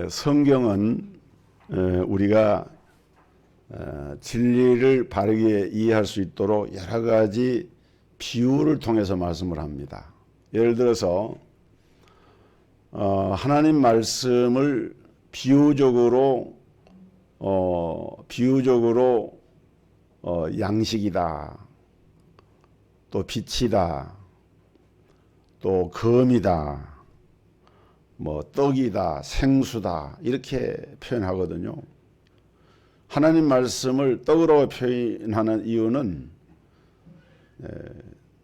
성경은 우리가 진리를 바르게 이해할 수 있도록 여러 가지 비유를 통해서 말씀을 합니다. 예를 들어서 하나님 말씀을 비유적으로 양식이다, 또 빛이다, 또 검이다, 뭐 떡이다, 생수다 이렇게 표현하거든요. 하나님 말씀을 떡으로 표현하는 이유는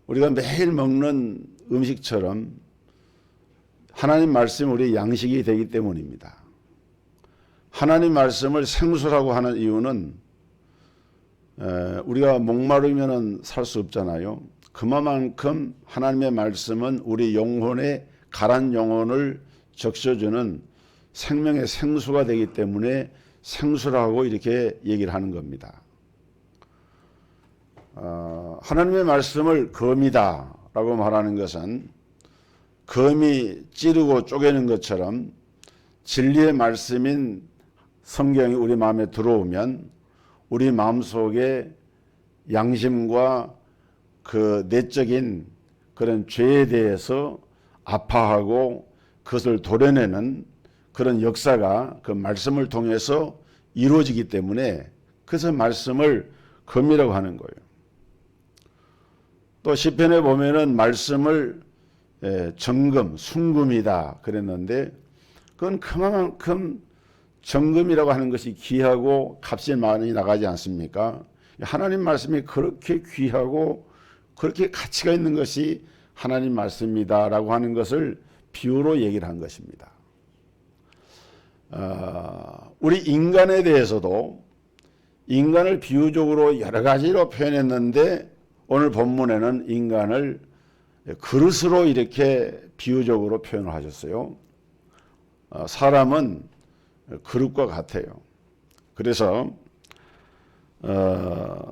우리가 매일 먹는 음식처럼 하나님 말씀이 우리의 양식이 되기 때문입니다. 하나님 말씀을 생수라고 하는 이유는 우리가 목마르면 살 수 없잖아요. 그만큼 하나님의 말씀은 우리 영혼의 가란 영혼을 적셔주는 생명의 생수가 되기 때문에 생수라고 이렇게 얘기를 하는 겁니다. 하나님의 말씀을 검이다 라고 말하는 것은 검이 찌르고 쪼개는 것처럼 진리의 말씀인 성경이 우리 마음에 들어오면 우리 마음속에 양심과 그 내적인 그런 죄에 대해서 아파하고 그것을 도려내는 그런 역사가 그 말씀을 통해서 이루어지기 때문에 그래서 말씀을 검이라고 하는 거예요. 또 시편에 보면은 말씀을 정금, 순금이다 그랬는데 그건 그만큼 정금이라고 하는 것이 귀하고 값이 많이 나가지 않습니까? 하나님 말씀이 그렇게 귀하고 그렇게 가치가 있는 것이 하나님 말씀이다라고 하는 것을 비유로 얘기를 한 것입니다. 우리 인간에 대해서도 인간을 비유적으로 여러 가지로 표현했는데 오늘 본문에는 인간을 그릇으로 이렇게 비유적으로 표현을 하셨어요. 사람은 그릇과 같아요. 그래서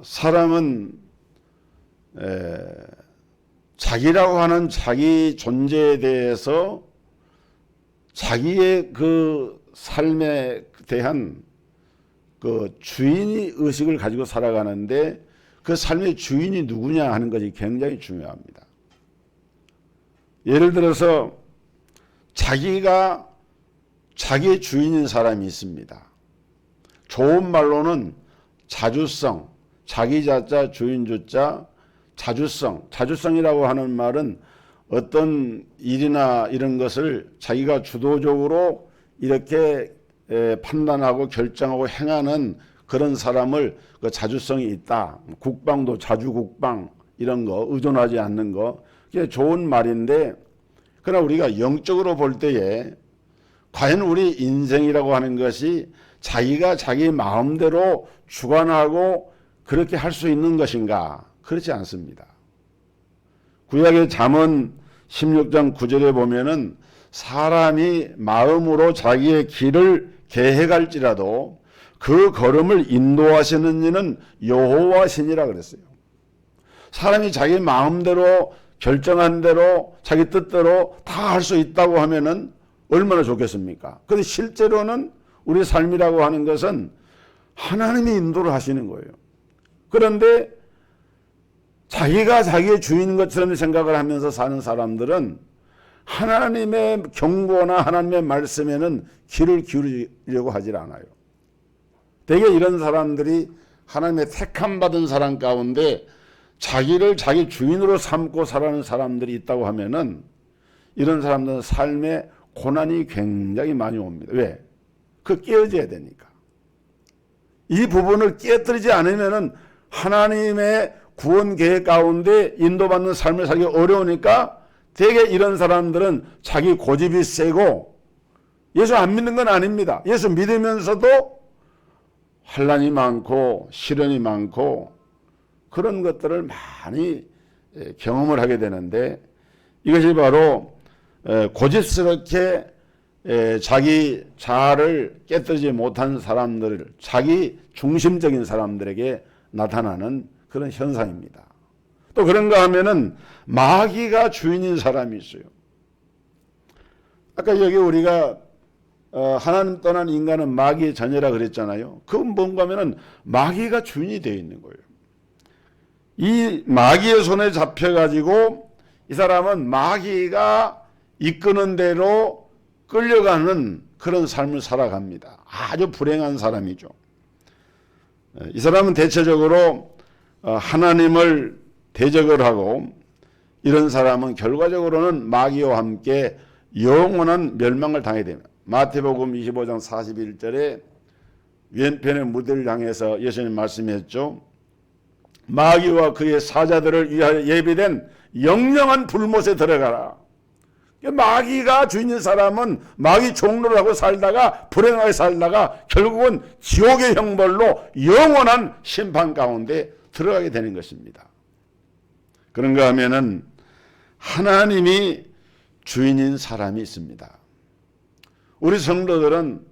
사람은 자기라고 하는 자기 존재에 대해서 자기의 그 삶에 대한 그 주인이 의식을 가지고 살아가는데 그 삶의 주인이 누구냐 하는 것이 굉장히 중요합니다. 예를 들어서 자기가 자기의 주인인 사람이 있습니다. 좋은 말로는 자주성, 자기 자자 주인 주자 자주성, 자주성이라고 하는 말은 어떤 일이나 이런 것을 자기가 주도적으로 이렇게 판단하고 결정하고 행하는 그런 사람을 그 자주성이 있다. 국방도 자주국방 이런 거 의존하지 않는 거 그게 좋은 말인데 그러나 우리가 영적으로 볼 때에 과연 우리 인생이라고 하는 것이 자기가 자기 마음대로 주관하고 그렇게 할 수 있는 것인가? 그렇지 않습니다. 구약의 잠언 16장 9절에 보면은 사람이 마음으로 자기의 길을 계획할지라도 그 걸음을 인도하시는 이는 여호와시니라 그랬어요. 사람이 자기 마음대로 결정한 대로 자기 뜻대로 다 할 수 있다고 하면은 얼마나 좋겠습니까? 그런데 실제로는 우리 삶이라고 하는 것은 하나님이 인도를 하시는 거예요. 그런데 자기가 자기의 주인인 것처럼 생각을 하면서 사는 사람들은 하나님의 경고나 하나님의 말씀에는 귀를 기울이려고 하질 않아요. 대개 이런 사람들이 하나님의 택함 받은 사람 가운데 자기를 자기 주인으로 삼고 살아가는 사람들이 있다고 하면은 이런 사람들은 삶에 고난이 굉장히 많이 옵니다. 왜? 그 깨어져야 되니까. 이 부분을 깨뜨리지 않으면은 하나님의 구원 계획 가운데 인도받는 삶을 살기 어려우니까 대개 이런 사람들은 자기 고집이 세고 예수 안 믿는 건 아닙니다. 예수 믿으면서도 환난이 많고 시련이 많고 그런 것들을 많이 경험을 하게 되는데 이것이 바로 고집스럽게 자기 자아를 깨뜨리지 못한 사람들, 자기 중심적인 사람들에게 나타나는 그런 현상입니다. 또 그런가 하면은 마귀가 주인인 사람이 있어요. 아까 여기 우리가 하나님 떠난 인간은 마귀의 자녀라 그랬잖아요. 그건 뭔가 하면은 마귀가 주인이 되어 있는 거예요. 이 마귀의 손에 잡혀가지고 이 사람은 마귀가 이끄는 대로 끌려가는 그런 삶을 살아갑니다. 아주 불행한 사람이죠. 이 사람은 대체적으로 하나님을 대적을 하고 이런 사람은 결과적으로는 마귀와 함께 영원한 멸망을 당하게 됩니다. 마태복음 25장 41절에 왼편의 무대를 향해서 예수님 말씀했죠. 마귀와 그의 사자들을 위하여 예비된 영영한 불못에 들어가라. 마귀가 주인인 사람은 마귀 종로를 하고 살다가 불행하게 살다가 결국은 지옥의 형벌로 영원한 심판 가운데 들어가게 되는 것입니다. 그런가 하면은 하나님이 주인인 사람이 있습니다. 우리 성도들은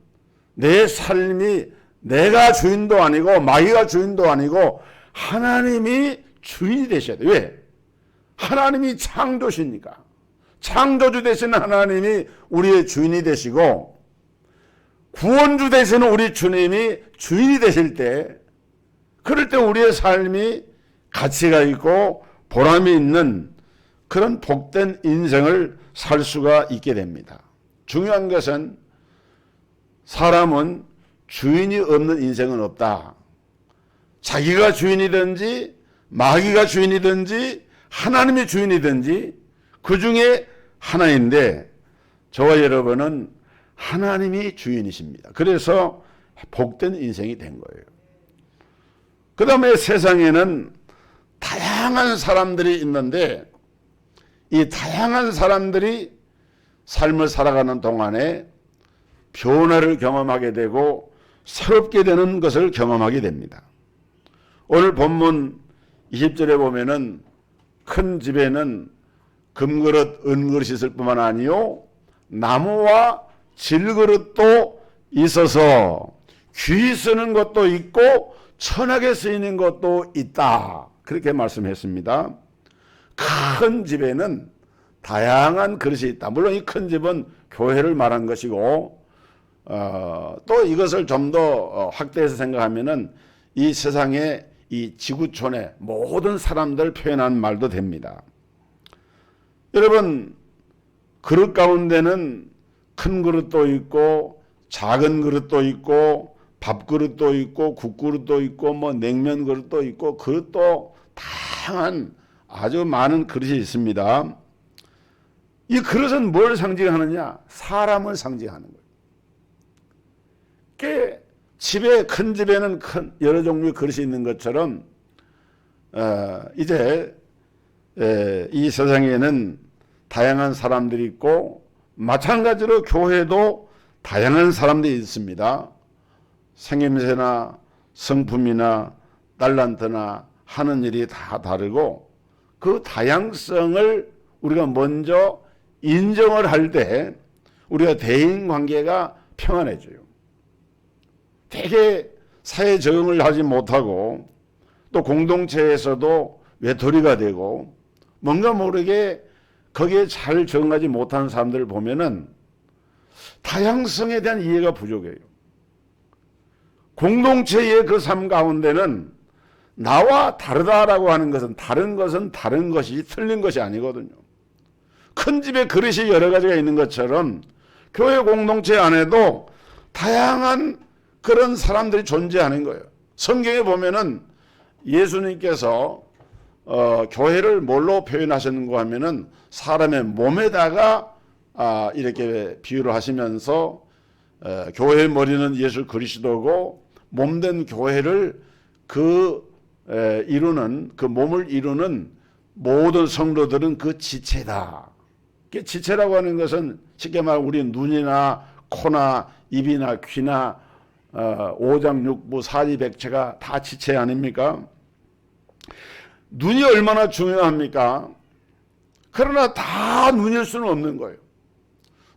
내 삶이 내가 주인도 아니고 마귀가 주인도 아니고 하나님이 주인이 되셔야 돼요. 왜? 하나님이 창조시니까. 창조주 되시는 하나님이 우리의 주인이 되시고 구원주 되시는 우리 주님이 주인이 되실 때 그럴 때 우리의 삶이 가치가 있고 보람이 있는 그런 복된 인생을 살 수가 있게 됩니다. 중요한 것은 사람은 주인이 없는 인생은 없다. 자기가 주인이든지 마귀가 주인이든지 하나님이 주인이든지 그 중에 하나인데 저와 여러분은 하나님이 주인이십니다. 그래서 복된 인생이 된 거예요. 그 다음에 세상에는 다양한 사람들이 있는데 이 다양한 사람들이 삶을 살아가는 동안에 변화를 경험하게 되고 새롭게 되는 것을 경험하게 됩니다. 오늘 본문 20절에 보면은 큰 집에는 금그릇, 은그릇이 있을 뿐만 아니요 나무와 질그릇도 있어서 귀 쓰는 것도 있고 천하게 쓰이는 것도 있다. 그렇게 말씀했습니다. 큰 집에는 다양한 그릇이 있다. 물론 이 큰 집은 교회를 말한 것이고 또 이것을 좀 더 확대해서 생각하면은 이 세상의 이 지구촌의 모든 사람들 표현한 말도 됩니다. 여러분 그릇 가운데는 큰 그릇도 있고 작은 그릇도 있고 밥그릇도 있고 국그릇도 있고 뭐 냉면 그릇도 있고 그릇도 다양한 아주 많은 그릇이 있습니다. 이 그릇은 뭘 상징하느냐? 사람을 상징하는 거예요. 집에 큰 집에는 큰 여러 종류의 그릇이 있는 것처럼 이제 이 세상에는 다양한 사람들이 있고 마찬가지로 교회도 다양한 사람들이 있습니다. 생김새나 성품이나 달란트나 하는 일이 다 다르고 그 다양성을 우리가 먼저 인정을 할 때 우리가 대인관계가 평안해져요. 되게 사회 적응을 하지 못하고 또 공동체에서도 외톨이가 되고 뭔가 모르게 거기에 잘 적응하지 못하는 사람들을 보면은 다양성에 대한 이해가 부족해요. 공동체의 그 삶 가운데는 나와 다르다라고 하는 것은 다른 것이 틀린 것이 아니거든요. 큰 집에 그릇이 여러 가지가 있는 것처럼 교회 공동체 안에도 다양한 그런 사람들이 존재하는 거예요. 성경에 보면은 예수님께서 교회를 뭘로 표현하셨는가 하면은 사람의 몸에다가 이렇게 비유를 하시면서 교회의 머리는 예수 그리스도고 몸된 교회를 이루는 그 몸을 이루는 모든 성도들은 그 지체다. 지체라고 하는 것은 쉽게 말하면 우리 눈이나 코나 입이나 귀나 오장육부 사지백체가 다 지체 아닙니까? 눈이 얼마나 중요합니까? 그러나 다 눈일 수는 없는 거예요.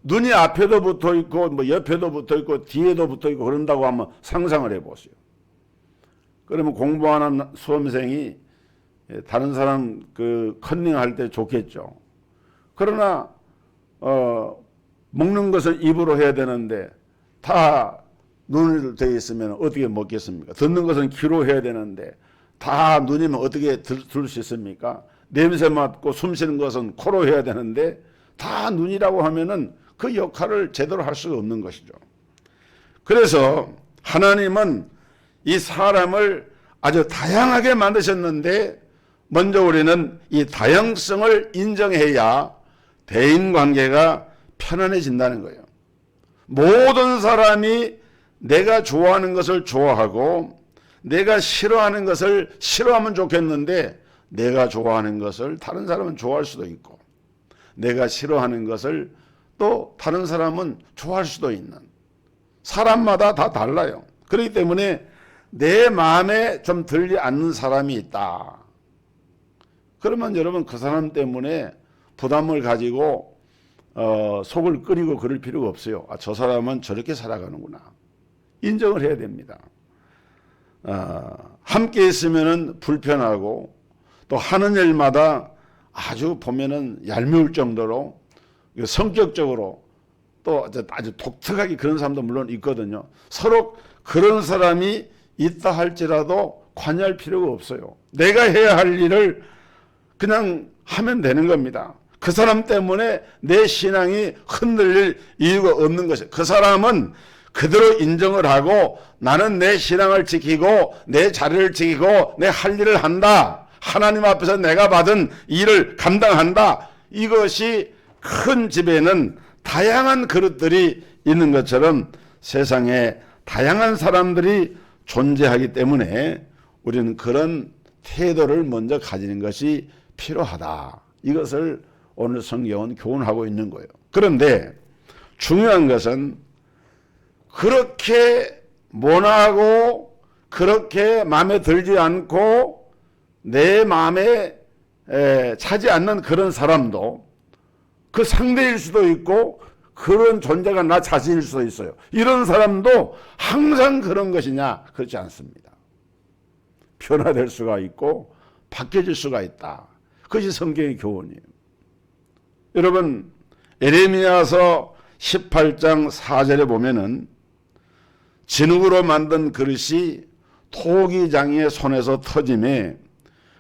눈이 앞에도 붙어 있고 뭐 옆에도 붙어 있고 뒤에도 붙어 있고 그런다고 하면 상상을 해보세요. 그러면 공부하는 수험생이 다른 사람 컨닝할 때 좋겠죠. 그러나 먹는 것을 입으로 해야 되는데 다 눈이 되어 있으면 어떻게 먹겠습니까? 듣는 것은 귀로 해야 되는데 다 눈이면 어떻게 들을 수 있습니까? 냄새 맡고 숨 쉬는 것은 코로 해야 되는데 다 눈이라고 하면은 그 역할을 제대로 할 수가 없는 것이죠. 그래서 하나님은 이 사람을 아주 다양하게 만드셨는데 먼저 우리는 이 다양성을 인정해야 대인관계가 편안해진다는 거예요. 모든 사람이 내가 좋아하는 것을 좋아하고 내가 싫어하는 것을 싫어하면 좋겠는데 내가 좋아하는 것을 다른 사람은 좋아할 수도 있고 내가 싫어하는 것을 또 다른 사람은 좋아할 수도 있는, 사람마다 다 달라요. 그렇기 때문에 내 마음에 좀 들지 않는 사람이 있다. 그러면 여러분 그 사람 때문에 부담을 가지고 속을 끓이고 그럴 필요가 없어요. 아, 저 사람은 저렇게 살아가는구나. 인정을 해야 됩니다. 함께 있으면은 불편하고 또 하는 일마다 아주 보면은 얄미울 정도로 성격적으로 또 아주 독특하게 그런 사람도 물론 있거든요. 서로 그런 사람이 있다 할지라도 관여할 필요가 없어요. 내가 해야 할 일을 그냥 하면 되는 겁니다. 그 사람 때문에 내 신앙이 흔들릴 이유가 없는 것이에요. 그 사람은 그대로 인정을 하고 나는 내 신앙을 지키고 내 자리를 지키고 내 할 일을 한다. 하나님 앞에서 내가 받은 일을 감당한다. 이것이 큰 집에는 다양한 그릇들이 있는 것처럼 세상에 다양한 사람들이 존재하기 때문에 우리는 그런 태도를 먼저 가지는 것이 필요하다. 이것을 오늘 성경은 교훈하고 있는 거예요. 그런데 중요한 것은 그렇게 모나고 그렇게 마음에 들지 않고 내 마음에 차지 않는 그런 사람도 그 상대일 수도 있고 그런 존재가 나 자신일 수도 있어요. 이런 사람도 항상 그런 것이냐? 그렇지 않습니다. 변화될 수가 있고 바뀌어질 수가 있다. 그것이 성경의 교훈이에요. 여러분 에레미야서 18장 4절에 보면은 진흙으로 만든 그릇이 토기장이의 손에서 터짐에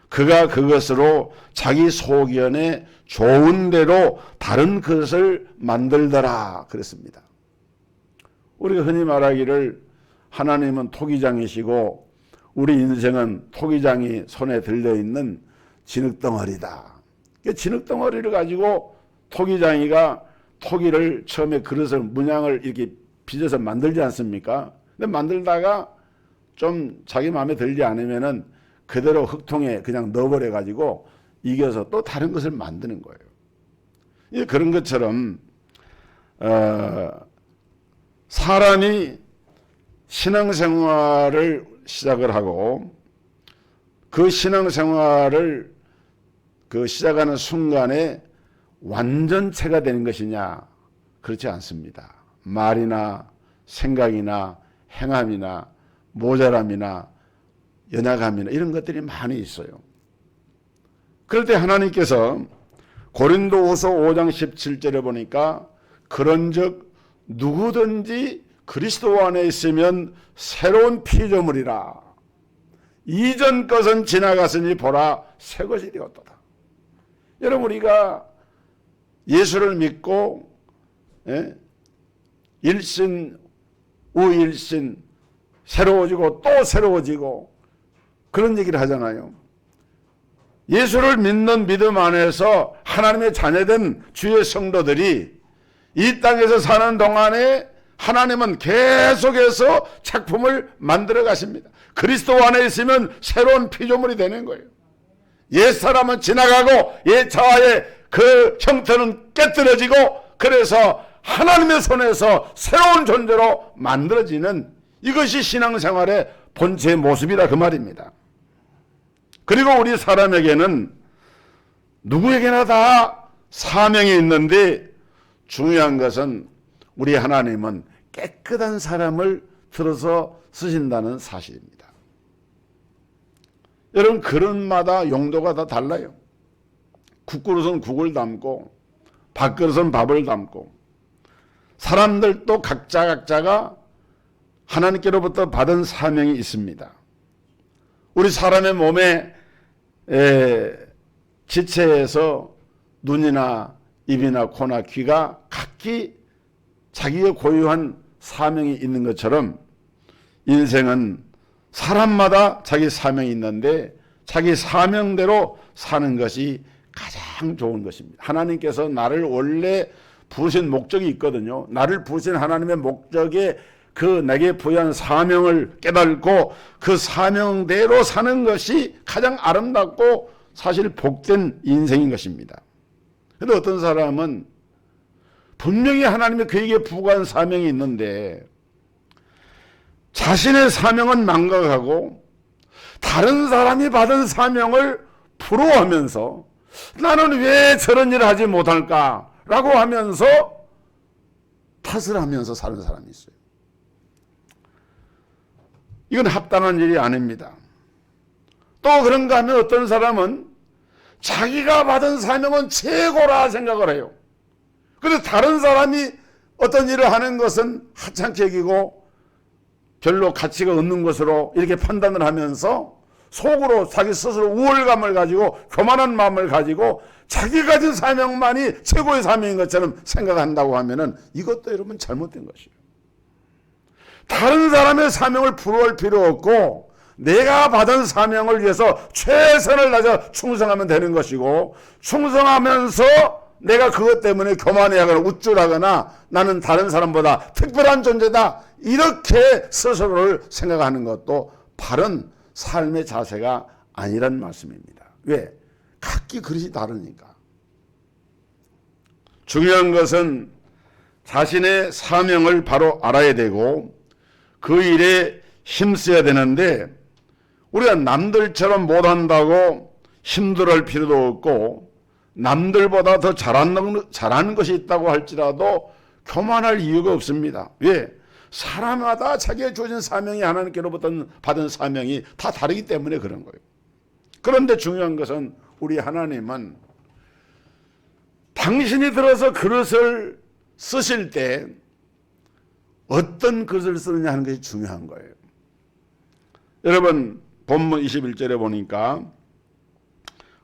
그가 그것으로 자기 소견에 좋은 대로 다른 그릇을 만들더라 그랬습니다. 우리가 흔히 말하기를 하나님은 토기장이시고 우리 인생은 토기장이 손에 들려있는 진흙덩어리다. 진흙덩어리를 가지고 토기장이가 토기를 처음에 그릇을 문양을 이렇게 빚어서 만들지 않습니까? 근데 만들다가 좀 자기 마음에 들지 않으면은 그대로 흙통에 그냥 넣어버려 가지고 이겨서 또 다른 것을 만드는 거예요. 그런 것처럼 사람이 신앙생활을 시작을 하고 그 신앙생활을 시작하는 순간에 완전체가 되는 것이냐? 그렇지 않습니다. 말이나 생각이나 행함이나 모자람이나 연약함이나 이런 것들이 많이 있어요. 그럴 때 하나님께서 고린도후서 5장 17절에 보니까 그런즉 누구든지 그리스도 안에 있으면 새로운 피조물이라. 이전 것은 지나갔으니 보라 새 것이 되었도다. 여러분 우리가 예수를 믿고 일신 우일신 새로워지고 또 새로워지고 그런 얘기를 하잖아요. 예수를 믿는 믿음 안에서 하나님의 자녀된 주의 성도들이 이 땅에서 사는 동안에 하나님은 계속해서 작품을 만들어 가십니다. 그리스도 안에 있으면 새로운 피조물이 되는 거예요. 옛사람은 지나가고 옛자아의 그 형태는 깨뜨려지고 그래서 하나님의 손에서 새로운 존재로 만들어지는 이것이 신앙생활의 본체의 모습이다 그 말입니다. 그리고 우리 사람에게는 누구에게나 다 사명이 있는데 중요한 것은 우리 하나님은 깨끗한 사람을 들어서 쓰신다는 사실입니다. 여러분 그릇마다 용도가 다 달라요. 국그릇은 국을 담고 밥그릇은 밥을 담고 사람들도 각자가 하나님께로부터 받은 사명이 있습니다. 우리 사람의 몸에 지체에서 눈이나 입이나 코나 귀가 각기 자기의 고유한 사명이 있는 것처럼 인생은 사람마다 자기 사명이 있는데 자기 사명대로 사는 것이 가장 좋은 것입니다. 하나님께서 나를 원래 부르신 목적이 있거든요. 나를 부르신 하나님의 목적에 그 내게 부여한 사명을 깨닫고 그 사명대로 사는 것이 가장 아름답고 사실 복된 인생인 것입니다. 그런데 어떤 사람은 분명히 하나님이 그에게 부과한 사명이 있는데 자신의 사명은 망각하고 다른 사람이 받은 사명을 부러워하면서 나는 왜 저런 일을 하지 못할까라고 하면서 탓을 하면서 사는 사람이 있어요. 이건 합당한 일이 아닙니다. 또 그런가 하면 어떤 사람은 자기가 받은 사명은 최고라 생각을 해요. 그런데 다른 사람이 어떤 일을 하는 것은 하찮게 여기고 별로 가치가 없는 것으로 이렇게 판단을 하면서 속으로 자기 스스로 우월감을 가지고 교만한 마음을 가지고 자기 가진 사명만이 최고의 사명인 것처럼 생각한다고 하면은 이것도 여러분 잘못된 것이에요. 다른 사람의 사명을 부러워할 필요 없고 내가 받은 사명을 위해서 최선을 다해서 충성하면 되는 것이고 충성하면서 내가 그것 때문에 교만해하거나 우쭐하거나 나는 다른 사람보다 특별한 존재다 이렇게 스스로를 생각하는 것도 바른 삶의 자세가 아니란 말씀입니다. 왜? 각기 그릇이 다르니까. 중요한 것은 자신의 사명을 바로 알아야 되고 그 일에 힘써야 되는데 우리가 남들처럼 못한다고 힘들어할 필요도 없고 남들보다 더 잘하는 것이 있다고 할지라도 교만할 이유가 없습니다. 왜? 사람마다 자기의 주어진 사명이 하나님께로부터 받은 사명이 다 다르기 때문에 그런 거예요. 그런데 중요한 것은 우리 하나님은 당신이 들어서 그릇을 쓰실 때 어떤 그릇을 쓰느냐 하는 것이 중요한 거예요. 여러분 본문 21절에 보니까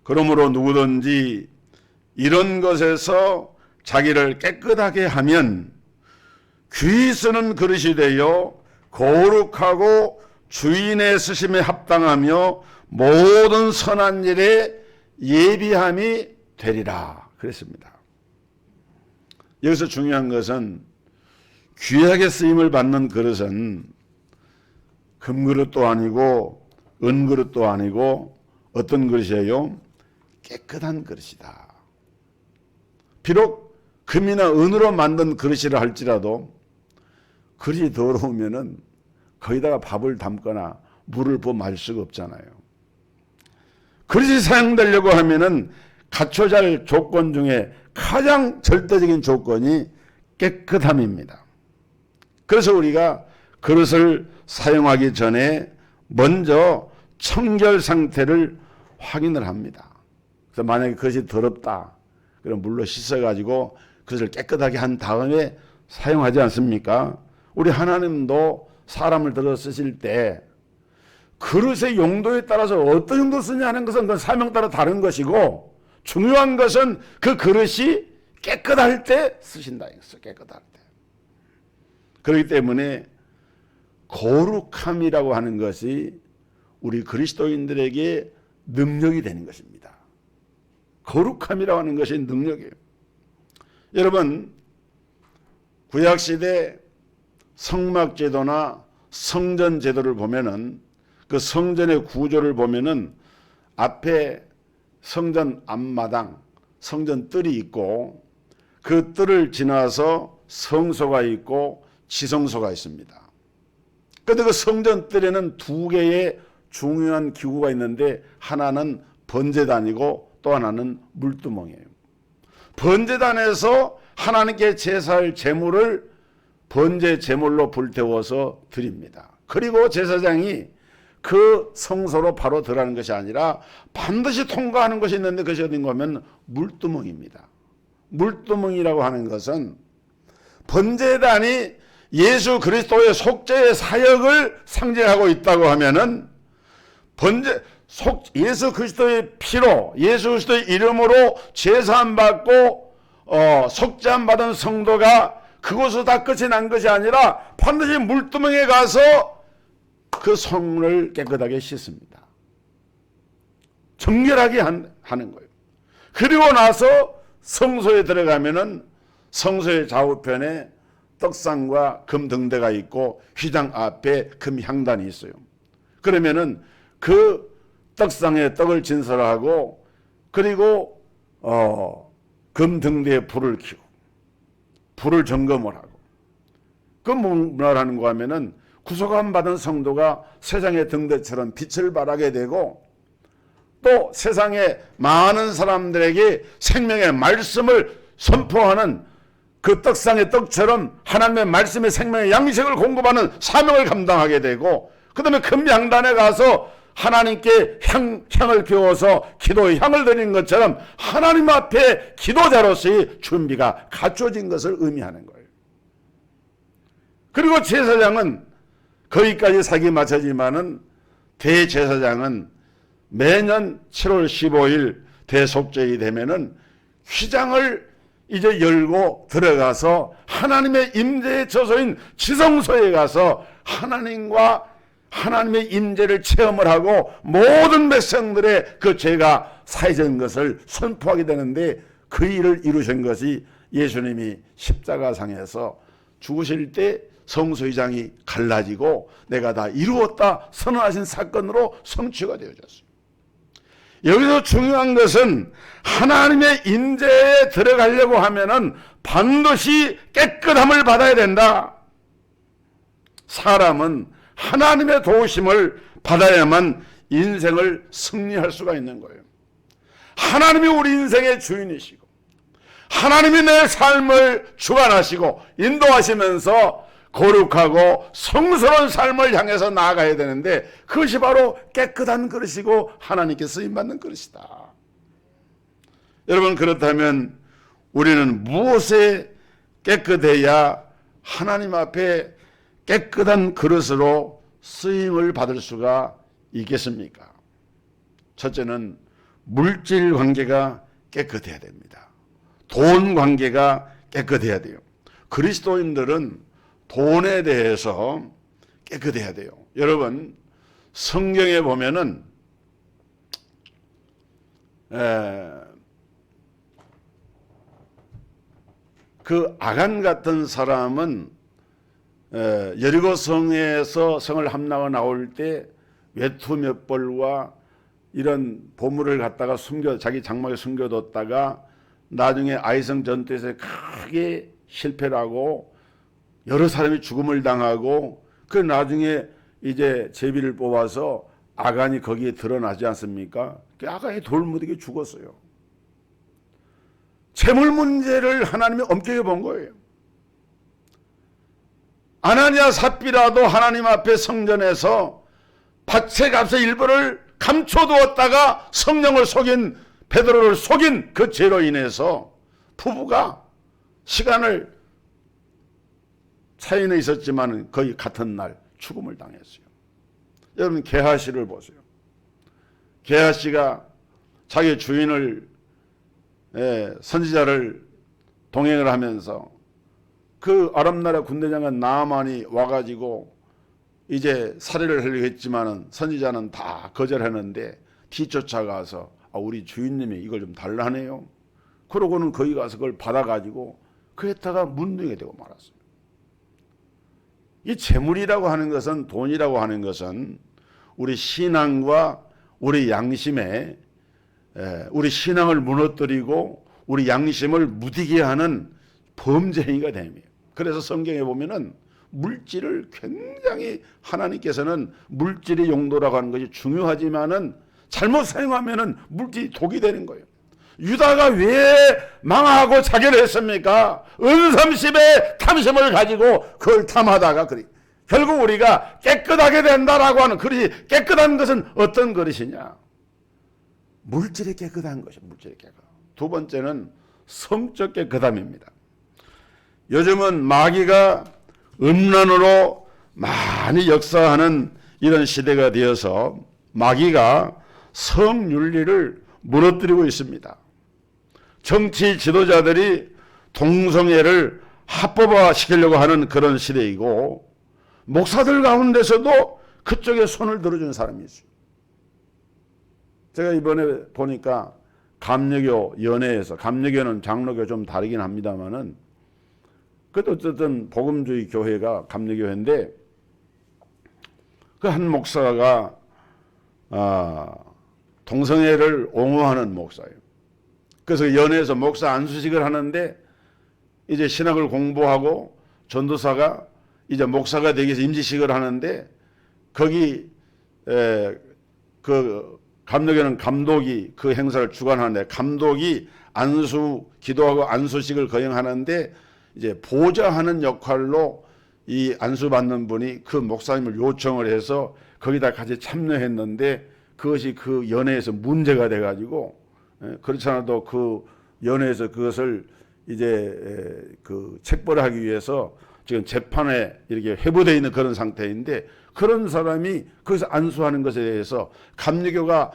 그러므로 누구든지 이런 것에서 자기를 깨끗하게 하면 귀히 쓰는 그릇이 되어 거룩하고 주인의 쓰심에 합당하며 모든 선한 일에 예비함이 되리라 그랬습니다. 여기서 중요한 것은 귀하게 쓰임을 받는 그릇은 금그릇도 아니고 은그릇도 아니고 어떤 그릇이에요? 깨끗한 그릇이다. 비록 금이나 은으로 만든 그릇이라 할지라도 그릇이 더러우면은 거기다가 밥을 담거나 물을 부어 마실 수가 없잖아요. 그릇이 사용되려고 하면은 갖춰야 할 조건 중에 가장 절대적인 조건이 깨끗함입니다. 그래서 우리가 그릇을 사용하기 전에 먼저 청결 상태를 확인을 합니다. 그래서 만약에 그릇이 더럽다, 그럼 물로 씻어가지고 그릇을 깨끗하게 한 다음에 사용하지 않습니까? 우리 하나님도 사람을 들어 쓰실 때 그릇의 용도에 따라서 어떤 용도 쓰냐 하는 것은 그 사명 따라 다른 것이고 중요한 것은 그 그릇이 깨끗할 때 쓰신다 이거죠. 깨끗할 때. 그렇기 때문에 거룩함이라고 하는 것이 우리 그리스도인들에게 능력이 되는 것입니다. 거룩함이라고 하는 것이 능력이에요. 여러분 구약시대 성막제도나 성전제도를 보면은 그 성전의 구조를 보면은 앞에 성전 앞마당, 성전 뜰이 있고 그 뜰을 지나서 성소가 있고 지성소가 있습니다. 그런데 그 성전 뜰에는 두 개의 중요한 기구가 있는데 하나는 번제단이고 또 하나는 물두멍이에요. 번제단에서 하나님께 제사할 제물을 번제 제물로 불태워서 드립니다. 그리고 제사장이 그 성소로 바로 들어가는 것이 아니라 반드시 통과하는 것이 있는데 그것이 어딘가 하면 물두멍입니다. 물두멍이라고 하는 것은 번제단이 예수 그리스도의 속죄의 사역을 상징하고 있다고 하면은 예수 그리스도의 피로 예수 그리스도의 이름으로 제사함 받고 속죄함 받은 성도가 그곳에서 다 끝이 난 것이 아니라 반드시 물두멍에 가서 그 손을 깨끗하게 씻습니다. 정결하게 하는 거예요. 그리고 나서 성소에 들어가면은 성소의 좌우편에 떡상과 금 등대가 있고 휘장 앞에 금 향단이 있어요. 그러면은 그 떡상에 떡을 진설하고 그리고 금 등대에 불을 켜고 불을 점검을 하고 그 뭐라는 거 하면은 구속함 받은 성도가 세상의 등대처럼 빛을 발하게 되고 또 세상에 많은 사람들에게 생명의 말씀을 선포하는 그 떡상의 떡처럼 하나님의 말씀의 생명의 양식을 공급하는 사명을 감당하게 되고 그 다음에 금양단에 가서 하나님께 향을 피워서 기도의 향을 드리는 것처럼 하나님 앞에 기도자로서의 준비가 갖춰진 것을 의미하는 거예요. 그리고 제사장은 거기까지 사기 맞춰지만은 대제사장은 매년 7월 15일 대속죄이 되면은 휘장을 이제 열고 들어가서 하나님의 임재의 처소인 지성소에 가서 하나님의 임재를 체험을 하고 모든 백성들의 그 죄가 사해진 것을 선포하게 되는데 그 일을 이루신 것이 예수님이 십자가상에서 죽으실 때 성소의장이 갈라지고 내가 다 이루었다 선언하신 사건으로 성취가 되어졌습니다. 여기서 중요한 것은 하나님의 임재에 들어가려고 하면은 반드시 깨끗함을 받아야 된다. 사람은 하나님의 도우심을 받아야만 인생을 승리할 수가 있는 거예요. 하나님이 우리 인생의 주인이시고 하나님이 내 삶을 주관하시고 인도하시면서 거룩하고 성스러운 삶을 향해서 나아가야 되는데 그것이 바로 깨끗한 그릇이고 하나님께 쓰임받는 그릇이다. 여러분, 그렇다면 우리는 무엇에 깨끗해야 하나님 앞에 깨끗한 그릇으로 쓰임을 받을 수가 있겠습니까? 첫째는 물질 관계가 깨끗해야 됩니다. 돈 관계가 깨끗해야 돼요. 그리스도인들은 돈에 대해서 깨끗해야 돼요. 여러분, 성경에 보면은 그 아간 같은 사람은 여리고 성에서 성을 함락하고 나올 때 외투 몇 벌과 이런 보물을 갖다가 자기 장막에 숨겨뒀다가 나중에 아이성 전투에서 크게 실패를 하고 여러 사람이 죽음을 당하고 그 나중에 이제 제비를 뽑아서 아간이 거기에 드러나지 않습니까? 그 아간이 돌무더기에 죽었어요. 재물 문제를 하나님이 엄격히 본 거예요. 아나니아 삽비라도 하나님 앞에 성전에서 밭의 값의 일부를 감춰두었다가 성령을 속인 베드로를 속인 그 죄로 인해서 부부가 시간을 차이는 있었지만 거의 같은 날 죽음을 당했어요. 여러분, 게하시를 보세요. 게하시가 자기 주인을 선지자를 동행을 하면서 그 아람 나라 군대장관 나아만이 와가지고 이제 살해를 하려고 했지만은 선지자는 다 거절했는데 뒤쫓아가서 우리 주인님이 이걸 좀 달라네요. 그러고는 거기 가서 그걸 받아가지고 그랬다가 문둥이가 되고 말았어요. 이 재물이라고 하는 것은, 돈이라고 하는 것은 우리 신앙과 우리 양심에 우리 신앙을 무너뜨리고 우리 양심을 무디게 하는 범죄 행위가 됩니다. 그래서 성경에 보면은 물질을 굉장히 하나님께서는 물질의 용도라고 하는 것이 중요하지만은 잘못 사용하면은 물질이 독이 되는 거예요. 유다가 왜 망하고 자결을 했습니까? 은삼십의 탐심을 가지고 그걸 탐하다가 결국 우리가 깨끗하게 된다라고 하는 그릇이, 깨끗한 것은 어떤 그릇이냐? 물질이 깨끗한 것이 물질이 깨끗. 두 번째는 성적 깨끗함입니다. 요즘은 마귀가 음란으로 많이 역사하는 이런 시대가 되어서 마귀가 성윤리를 무너뜨리고 있습니다. 정치 지도자들이 동성애를 합법화 시키려고 하는 그런 시대이고, 목사들 가운데서도 그쪽에 손을 들어주는 사람이 있어요. 제가 이번에 보니까 감리교 연회에서, 감리교는 장로교 좀 다르긴 합니다만은, 그래도 어쨌든 복음주의 교회가 감리교회인데, 그 한 목사가 동성애를 옹호하는 목사예요. 그래서 연회에서 목사 안수식을 하는데, 이제 신학을 공부하고 전도사가 이제 목사가 되기 위해서 임시식을 하는데, 거기 그 감독에는 감독이 그 행사를 주관하는데, 감독이 기도하고 안수식을 거행하는데, 이제 보좌하는 역할로 이 안수받는 분이 그 목사님을 요청을 해서 거기다 같이 참여했는데, 그것이 그 연회에서 문제가 돼가지고, 그렇지 않아도 그 연회에서 그것을 이제 그 책벌을 하기 위해서 지금 재판에 이렇게 회부되어 있는 그런 상태인데, 그런 사람이 거기서 안수하는 것에 대해서 감리교가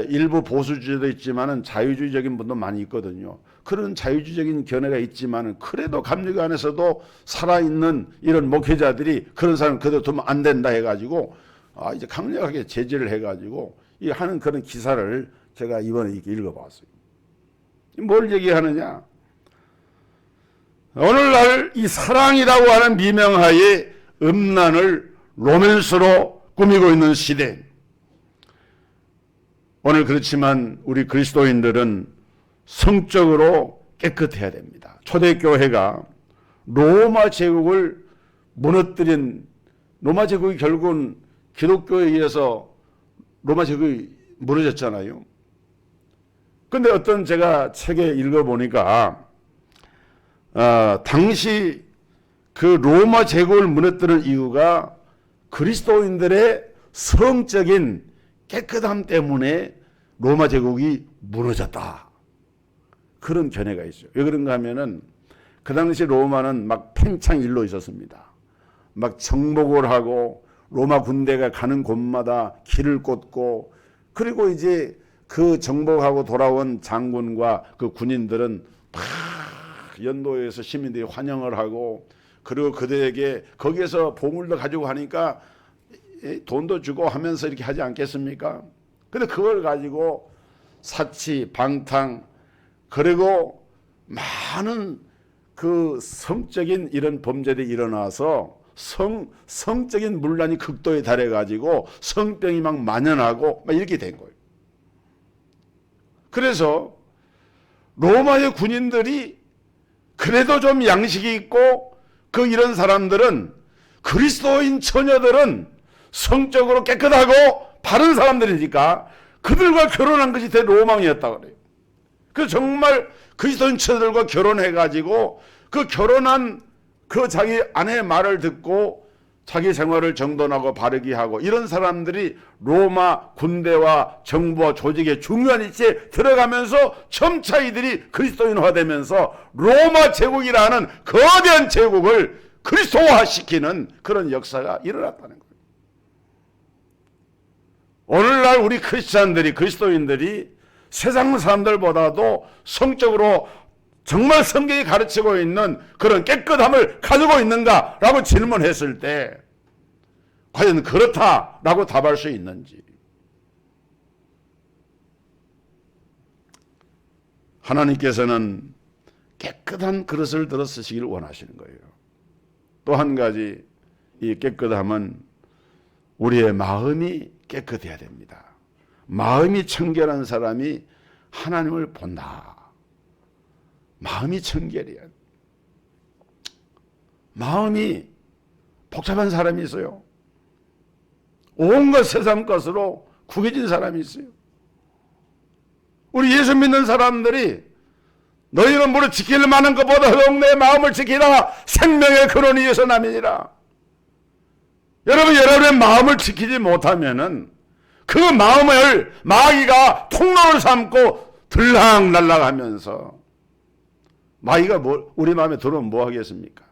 일부 보수주의도 있지만은 자유주의적인 분도 많이 있거든요. 그런 자유주의적인 견해가 있지만은 그래도 감리교 안에서도 살아있는 이런 목회자들이 그런 사람 그대로 두면 안 된다 해가지고 이제 강력하게 제지를 해가지고 이 하는 그런 기사를 제가 이번에 이렇게 읽어봤어요. 뭘 얘기하느냐? 오늘날 이 사랑이라고 하는 미명하에 음란을 로맨스로 꾸미고 있는 시대. 오늘 그렇지만 우리 그리스도인들은 성적으로 깨끗해야 됩니다. 초대교회가 로마 제국을 무너뜨린, 로마 제국이 결국은 기독교에 의해서 로마 제국이 무너졌잖아요. 근데 어떤 제가 책에 읽어보니까 당시 그 로마 제국을 무너뜨린 이유가 그리스도인들의 성적인 깨끗함 때문에 로마 제국이 무너졌다. 그런 견해가 있어요. 왜 그런가 하면은 그 당시 로마는 막 팽창일로 있었습니다. 막 정복을 하고 로마 군대가 가는 곳마다 길을 꽂고, 그리고 이제 그 정복하고 돌아온 장군과 그 군인들은 막 연도에서 시민들이 환영을 하고, 그리고 그들에게 거기에서 보물도 가지고 하니까 돈도 주고 하면서 이렇게 하지 않겠습니까? 근데 그걸 가지고 사치, 방탕, 그리고 많은 그 성적인 이런 범죄들이 일어나서 성적인 문란이 극도에 달해가지고 성병이 막 만연하고 막 이렇게 된 거예요. 그래서 로마의 군인들이 그래도 좀 양식이 있고 그 이런 사람들은, 그리스도인 처녀들은 성적으로 깨끗하고 바른 사람들이니까 그들과 결혼한 것이 대로망이었다 그래요. 그래서 정말 그리스도인 처녀들과 결혼해가지고 그 결혼한 그 자기 아내의 말을 듣고 자기 생활을 정돈하고 바르게 하고, 이런 사람들이 로마 군대와 정부와 조직의 중요한 위치에 들어가면서 점차 이들이 그리스도인화되면서 로마 제국이라는 거대한 제국을 그리스도화시키는 그런 역사가 일어났다는 거예요. 오늘날 우리 크리스찬들이, 그리스도인들이 세상 사람들보다도 성적으로 정말 성경이 가르치고 있는 그런 깨끗함을 가지고 있는가라고 질문했을 때 과연 그렇다라고 답할 수 있는지. 하나님께서는 깨끗한 그릇을 들어 쓰시기를 원하시는 거예요. 또 한 가지, 이 깨끗함은 우리의 마음이 깨끗해야 됩니다. 마음이 청결한 사람이 하나님을 본다. 마음이 청결이야. 마음이 복잡한 사람이 있어요. 온갖 세상 것으로 구겨진 사람이 있어요. 우리 예수 믿는 사람들이 너희는 무릇 지킬 만한 것보다 더욱 내 마음을 지키라. 생명의 근원이 위에서 남이니라. 여러분의 마음을 지키지 못하면은 그 마음을 마귀가 통로를 삼고 들락날락하면서 마귀가 우리 마음에 들어오면 뭐 하겠습니까?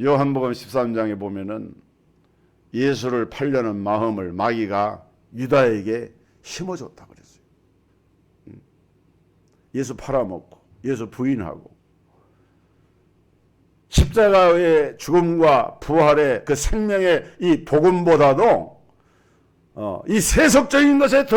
요한복음 13장에 보면은 예수를 팔려는 마음을 마귀가 유다에게 심어줬다 그랬어요. 예수 팔아먹고 예수 부인하고 십자가의 죽음과 부활의 그 생명의 이 복음보다도 이 세속적인 것에 더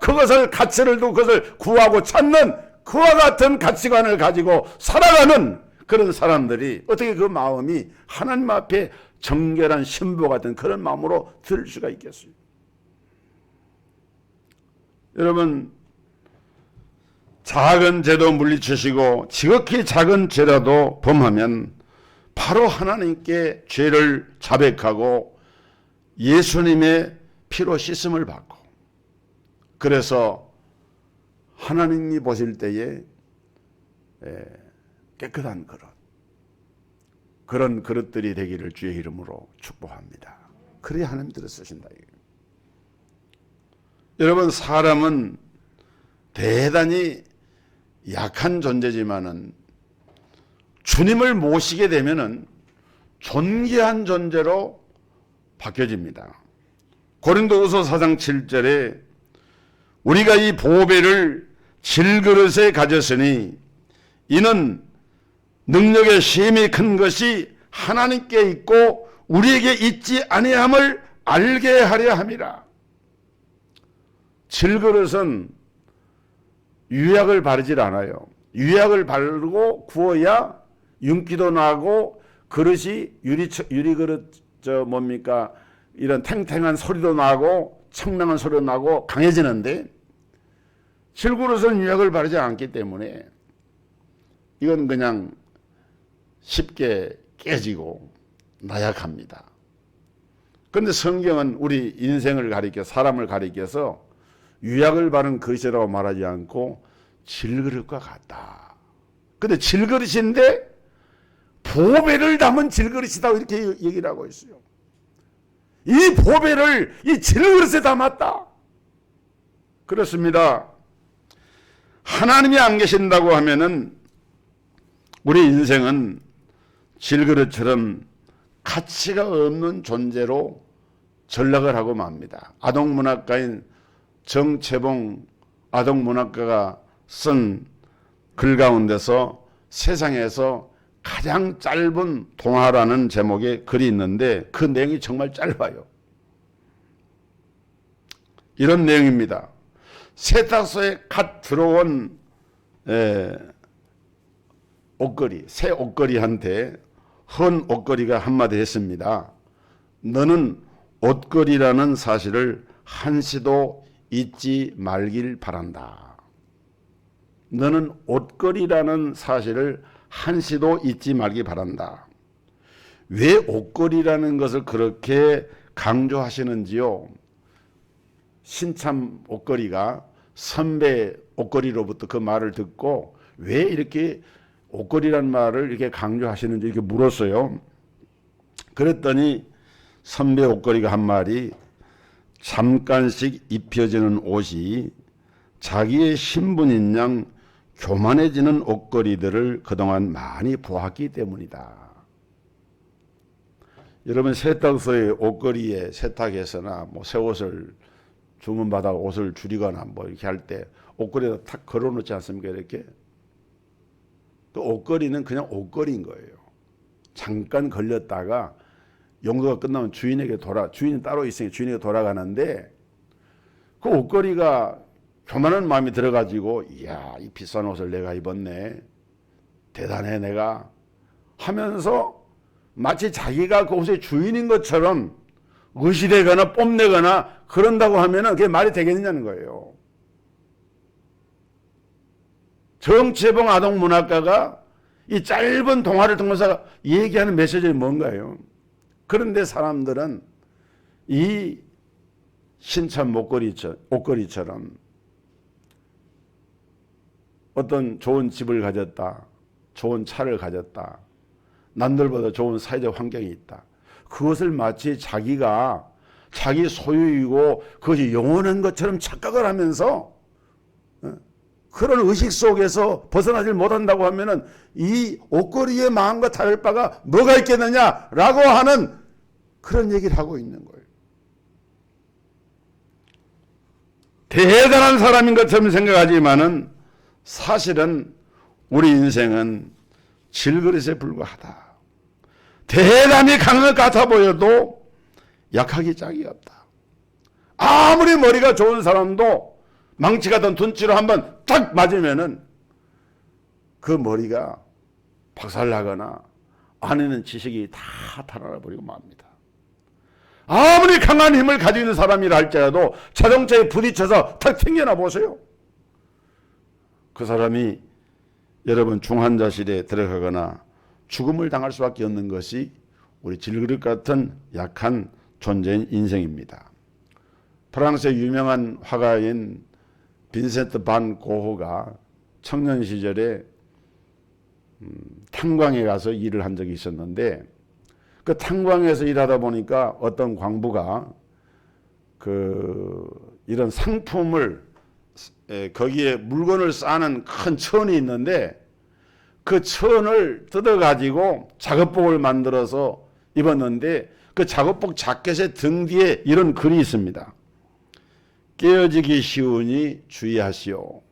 그것을 가치를 두고 그것을 구하고 찾는 그와 같은 가치관을 가지고 살아가는 그런 사람들이 어떻게 그 마음이 하나님 앞에 정결한 신부 같은 그런 마음으로 들 수가 있겠어요? 여러분, 작은 죄도 물리치시고 지극히 작은 죄라도 범하면 바로 하나님께 죄를 자백하고 예수님의 피로 씻음을 받고, 그래서 하나님이 보실 때에 깨끗한 그런 그릇들이 되기를 주의 이름으로 축복합니다. 그래야 하나님들을 쓰신다. 여러분, 사람은 대단히 약한 존재지만은 주님을 모시게 되면은 존귀한 존재로 바뀌어집니다. 고린도후서 4장 7절에 우리가 이 보배를 질그릇에 가졌으니 이는 능력의 쉼이 큰 것이 하나님께 있고 우리에게 있지 아니함을 알게 하려 함이라. 질그릇은 유약을 바르질 않아요. 유약을 바르고 구워야 윤기도 나고 그릇이 유리그릇 뭡니까? 이런 탱탱한 소리도 나고 청량한 소리도 나고 강해지는데, 질그릇은 유약을 바르지 않기 때문에 이건 그냥 쉽게 깨지고 나약합니다. 그런데 성경은 우리 인생을 가리켜 사람을 가리켜서 유약을 바른 그릇이라고 말하지 않고 질그릇과 같다. 근데 질그릇인데 보배를 담은 질그릇이다 이렇게 얘기를 하고 있어요. 이 보배를 이 질그릇에 담았다. 그렇습니다. 하나님이 안 계신다고 하면은 우리 인생은 질그릇처럼 가치가 없는 존재로 전락을 하고 맙니다. 아동문학가인 정채봉 아동문학가가 쓴 글 가운데서 세상에서 가장 짧은 동화라는 제목의 글이 있는데 그 내용이 정말 짧아요. 이런 내용입니다. 세탁소에 갓 들어온 옷걸이, 새 옷걸이한테 헌 옷걸이가 한마디 했습니다. 너는 옷걸이라는 사실을 한시도 잊지 말길 바란다. 너는 옷걸이라는 사실을 한시도 잊지 말기 바란다. 왜 옷걸이라는 것을 그렇게 강조하시는지요? 신참 옷걸이가 선배 옷걸이로부터 그 말을 듣고 왜 이렇게 옷걸이라는 말을 이렇게 강조하시는지 이렇게 물었어요. 그랬더니 선배 옷걸이가 한 말이 잠깐씩 입혀지는 옷이 자기의 신분인 양 교만해지는 옷걸이들을 그동안 많이 보았기 때문이다. 여러분, 세탁소의 옷걸이에 세탁해서나 뭐 새 옷을 주문받아 옷을 줄이거나 뭐 이렇게 할 때 옷걸이에다 탁 걸어놓지 않습니까? 이렇게. 그 옷걸이는 그냥 옷걸이인 거예요. 잠깐 걸렸다가 용도가 끝나면 주인이 따로 있으니 주인에게 돌아가는데, 그 옷걸이가 교만한 마음이 들어가지고 이야, 이 비싼 옷을 내가 입었네, 대단해 내가 하면서 마치 자기가 그 옷의 주인인 것처럼 의시되거나 뽐내거나 그런다고 하면은 그게 말이 되겠느냐는 거예요. 정채봉 아동문학가가 이 짧은 동화를 통해서 얘기하는 메시지는 뭔가요? 그런데 사람들은 이 신참 옷걸이처럼 어떤 좋은 집을 가졌다, 좋은 차를 가졌다, 남들보다 좋은 사회적 환경이 있다, 그것을 마치 자기가 자기 소유이고 그것이 영원한 것처럼 착각을 하면서 그런 의식 속에서 벗어나질 못한다고 하면은 이 옷걸이의 마음과 다를 바가 뭐가 있겠느냐라고 하는 그런 얘기를 하고 있는 거예요. 대단한 사람인 것처럼 생각하지만은 사실은 우리 인생은 질그릇에 불과하다. 대단히 강한 것 같아 보여도 약하기 짝이 없다. 아무리 머리가 좋은 사람도 망치 같은 둔치로 한번 딱 맞으면은 그 머리가 박살나거나 안에는 지식이 다 달아나 버리고 맙니다. 아무리 강한 힘을 가지고 있는 사람이라 할지라도 자동차에 부딪혀서 탁 튕겨나 보세요. 그 사람이 여러분 중환자실에 들어가거나 죽음을 당할 수밖에 없는 것이 우리 질그릇 같은 약한 존재인 인생입니다. 프랑스의 유명한 화가인 빈센트 반 고흐가 청년 시절에 탄광에 가서 일을 한 적이 있었는데 그 탄광에서 일하다 보니까 어떤 광부가 이런 상품을 거기에 물건을 싸는 큰 천이 있는데 그 천을 뜯어가지고 작업복을 만들어서 입었는데 그 작업복 자켓의 등 뒤에 이런 글이 있습니다. 깨어지기 쉬우니 주의하시오.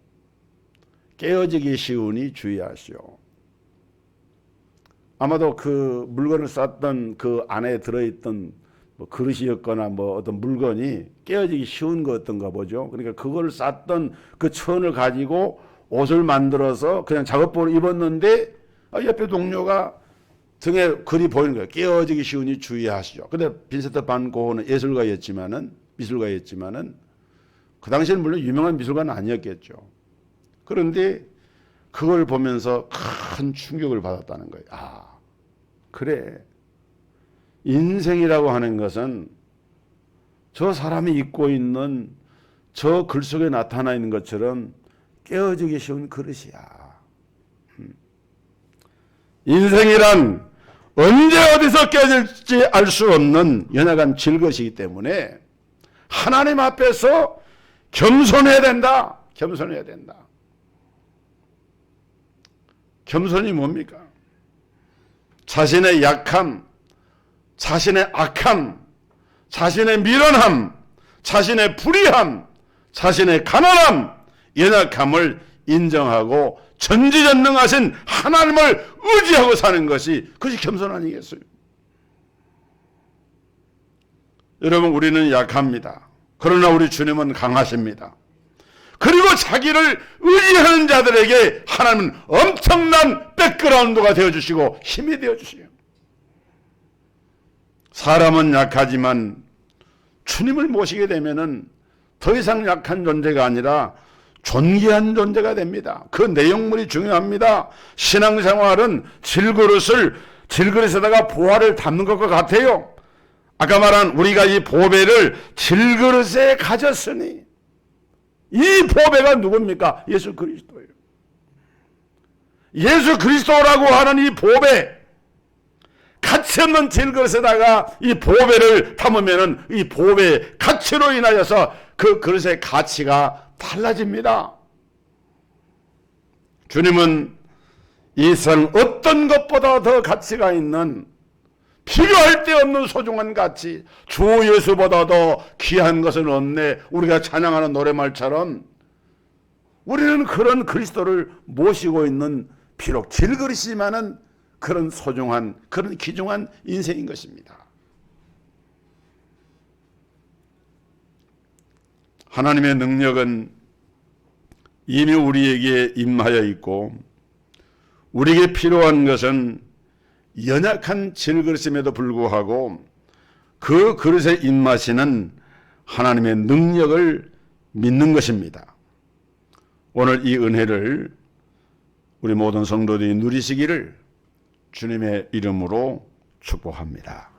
깨어지기 쉬우니 주의하시오. 아마도 그 물건을 쌌던 그 안에 들어있던 뭐 그릇이었거나 뭐 어떤 물건이 깨어지기 쉬운 거였던가 보죠. 그러니까 그걸 쌌던 그 천을 가지고 옷을 만들어서 그냥 작업복을 입었는데 옆에 동료가 등에 글이 보이는 거예요. 깨어지기 쉬우니 주의하시오. 근데 빈센트 반 고흐는 미술가였지만은 그 당시에는 물론 유명한 미술가는 아니었겠죠. 그런데 그걸 보면서 큰 충격을 받았다는 거예요. 아, 그래. 인생이라고 하는 것은 저 사람이 입고 있는 저 글 속에 나타나 있는 것처럼 깨어지기 쉬운 그릇이야. 인생이란 언제 어디서 깨어질지 알 수 없는 연약한 질것이기 때문에 하나님 앞에서 겸손해야 된다. 겸손해야 된다. 겸손이 뭡니까? 자신의 약함, 자신의 악함, 자신의 미련함, 자신의 불의함, 자신의 가난함, 연약함을 인정하고 전지전능하신 하나님을 의지하고 사는 것이 그것이 겸손 아니겠어요? 여러분, 우리는 약합니다. 그러나 우리 주님은 강하십니다. 그리고 자기를 의지하는 자들에게 하나님은 엄청난 백그라운드가 되어주시고 힘이 되어주시요. 사람은 약하지만 주님을 모시게 되면은 더 이상 약한 존재가 아니라 존귀한 존재가 됩니다. 그 내용물이 중요합니다. 신앙생활은 질그릇에다가 보화를 담는 것과 같아요. 아까 말한 우리가 이 보배를 질그릇에 가졌으니 이 보배가 누굽니까? 예수 그리스도예요. 예수 그리스도라고 하는 이 보배, 가치 없는 질그릇에다가 이 보배를 담으면은 이 보배의 가치로 인하여서 그 그릇의 가치가 달라집니다. 주님은 이 세상 어떤 것보다 더 가치가 있는 필요할 데 없는 소중한 가치, 주 예수보다 더 귀한 것은 없네. 우리가 찬양하는 노래말처럼 우리는 그런 그리스도를 모시고 있는 비록 질그릇이지만은 그런 소중한, 그런 귀중한 인생인 것입니다. 하나님의 능력은 이미 우리에게 임하여 있고 우리에게 필요한 것은 연약한 질그릇임에도 불구하고 그 그릇에 임하시는 하나님의 능력을 믿는 것입니다. 오늘 이 은혜를 우리 모든 성도들이 누리시기를 주님의 이름으로 축복합니다.